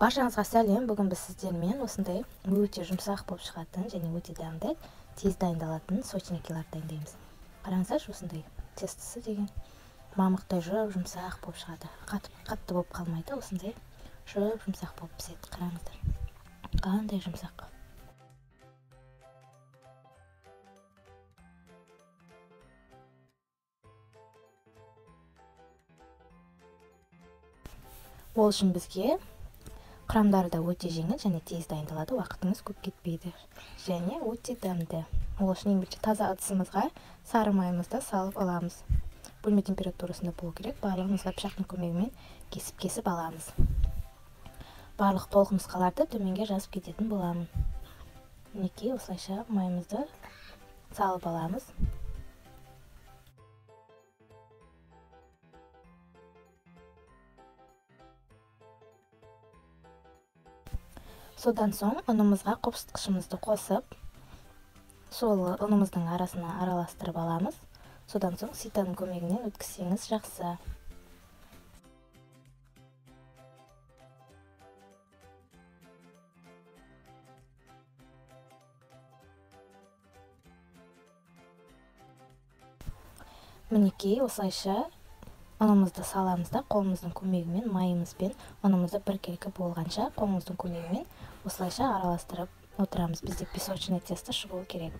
Баршаңызға сәлем. Бүгін біз сіздермен осындай өте жұмсақ болып шығатын және өте дәмді, тез дайындалатын сочникилар дайындаймыз. Қараңыздаршы, осындай тестісі деген мамықтай жұмсақ болып шығады. Қатты болып қалмайды, осындай жұмсақ болып піседі. Қараңыздар, қандай жұмсақ. Ол үшін бізге құрамдары да өте жеңіл және тез дайындалады, уақытыңыз көп кетпейді және өте дәмді. Ол үшін ең бірінші таза ыдысымызға сары майымызды салып аламыз. Бөлме температурасында болу керек. Барлығымызға пышақтың көмегімен кесіп аламыз. Барлық толық нұсқаларды төменге жазып кететін боламын. Мінекей, осылайша майымызды салып аламыз. Содан соң ұнымызға қопсытқышымызды қосып, сол ұнымыздың арасына араластырып аламыз. Содан соң ситаның көмегінен өткізсеңіз жақсы. Мінекей, осылайша ұнымызды саламыз да, қолымыздың көмегімен майымызбен ұнымызды біркелкі болғанша қолымыздың көмегімен осылайша араластырып отырамыз. Бізде песочный тесто шығуы керек.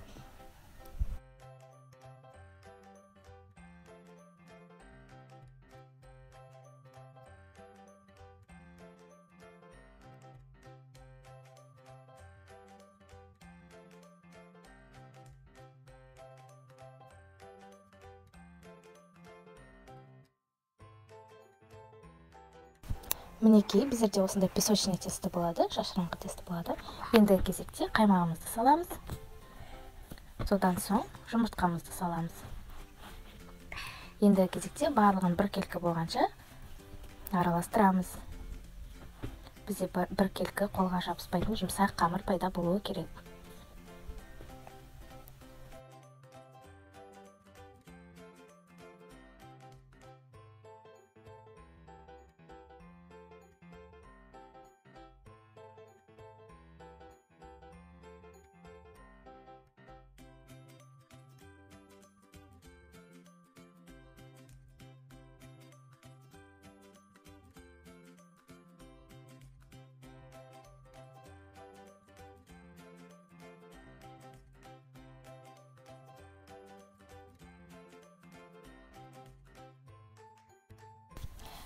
Мінекей, біздерде осындай песочный тесто болады, шашыраңқы тесто болады. Ендігі кезекте қаймағымызды саламыз. Содан соң жұмыртқамызды саламыз. Ендігі кезекте барлығын біркелкі болғанша араластырамыз. Бізде біркелкі қолға жабыспайтын жұмсақ қамыр пайда болуы керек.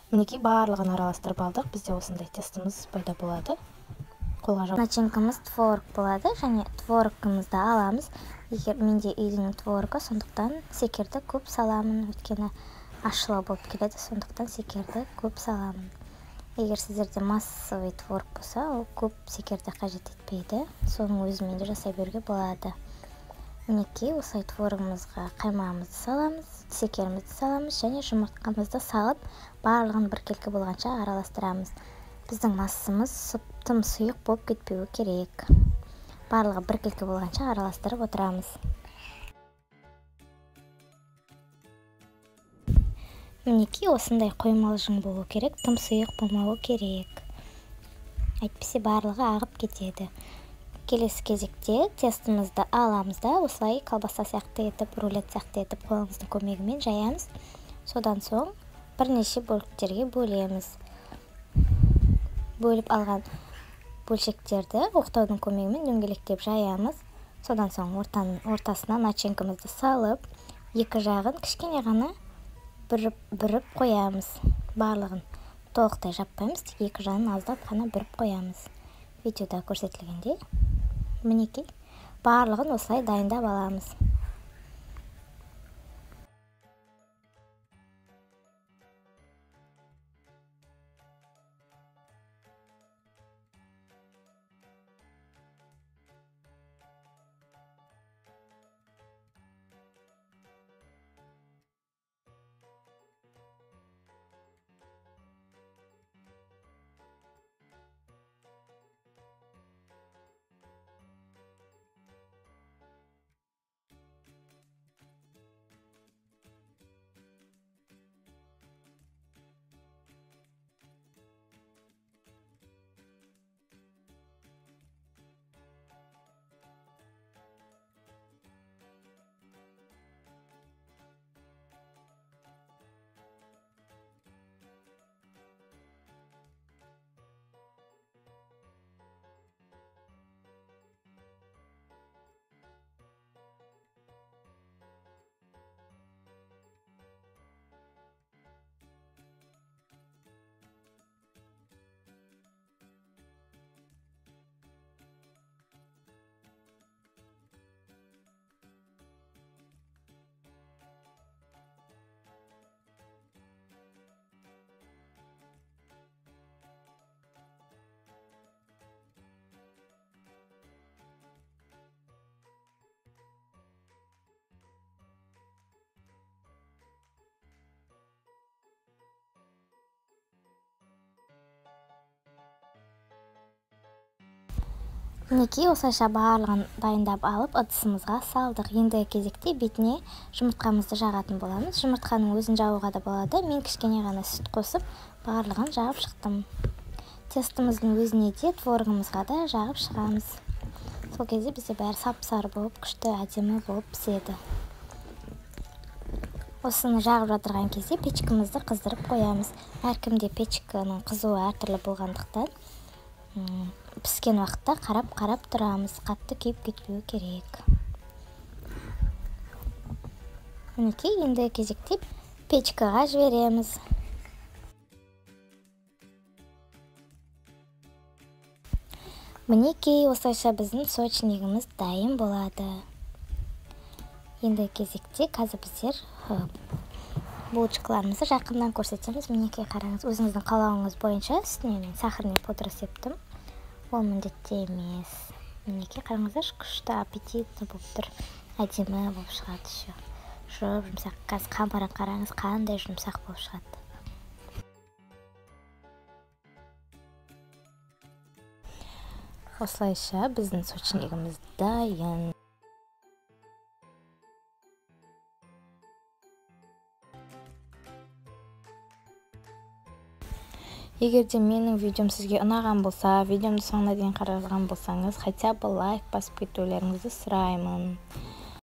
Мінекей, барлығын араластырып алдық. Бізде осындай тестіміз пайда болады. Начинкамыз творог болады және творогымызды аламыз. Егер менде үйдің творогы, сондықтан секерді көп саламын, өйткені ашылау болып келеді, сондықтан секерді көп саламын. Егер сіздерде массовый творог болса, ол көп секерді қажет етпейді. Соның өзімен де жасай беруге болады. Мінекей, осылай творогымызға қаймағымызды саламыз, секерімізді саламыз және жұмыртқамызды салып, барлығын біркелкі болғанша араластырамыз. Біздің массамыз тым сұйық болып кетпеуі керек. Барлығы біркелкі болғанша араластырып отырамыз. Мінекей, осындай қоймалы жың болу керек, тым сұйық болмауы керек. Әйтпесе барлығы ағып кетеді. Келесі кезекте тестімізді аламыз да, осылай колбаса сияқты етіп, рулет сияқты етіп қолымыздың көмегімен жаямыз. Содан соң бірнеше бөліктерге бөлеміз. Бөліп алған бөлшектерді оқтаудың көмегімен дөңгелектеп жаямыз. Содан соң ортасына начинкамызды салып, екі жағын кішкене ғана бүріп қоямыз. Барлығын толықтай жаппаймыз, тек екі жағын аздап қана бүріп қоямыз. Видеода көрсетілгендей. Мінекей, барлығын осылай дайындап аламыз. Мінекей осылайша барлығын дайындап алып ыдысымызға салдық. Ендігі кезекте бетіне жұмыртқамызды жағатын боламыз. Жұмыртқаның өзін жабуға да болады. Мен кішкене ғана сүт қосып барлығын жағып шықтым. Тестіміздің өзіне де творогымызға да жағып шығамыз. Сол кезде бізде бәрі сап-сары болып, күшті әдемі болып піседі. Осыны жағып жатырған кезде печкімізді қыздырып қоямыз. Әркімде печкінің қызуы әртүрлі болғандықтан піскен уақытта қарап тұрамыз. Қатты күйіп кетпеу керек. Мінекей, енді кезекте печкаға жібереміз. Мінекей, осылайша біздің сочнигіміз дайын болады. Енді кезекте қазір біздер булочкаларымызды жақыннан көрсетеміз. Мінекей, қараңыз, өзіңіздің қалауыңыз бойынша үстіне мен сахарный пудра септім. Ол міндетті емес. Мінекей, қараңыздар, күшті аппетитті болып тұр. Әдемі болып шығады еще. Жұмсақ. Қазір қамырын қараңыз, қандай жұмсақ болып шығады. Осылайша біздің сочнигіміз дайын. Егер де менің видеом сізге ұнаған болса, видеомды соңына дейін қараған болсаңыз, хотя бы лайк басып кетулеріңізді сұраймын.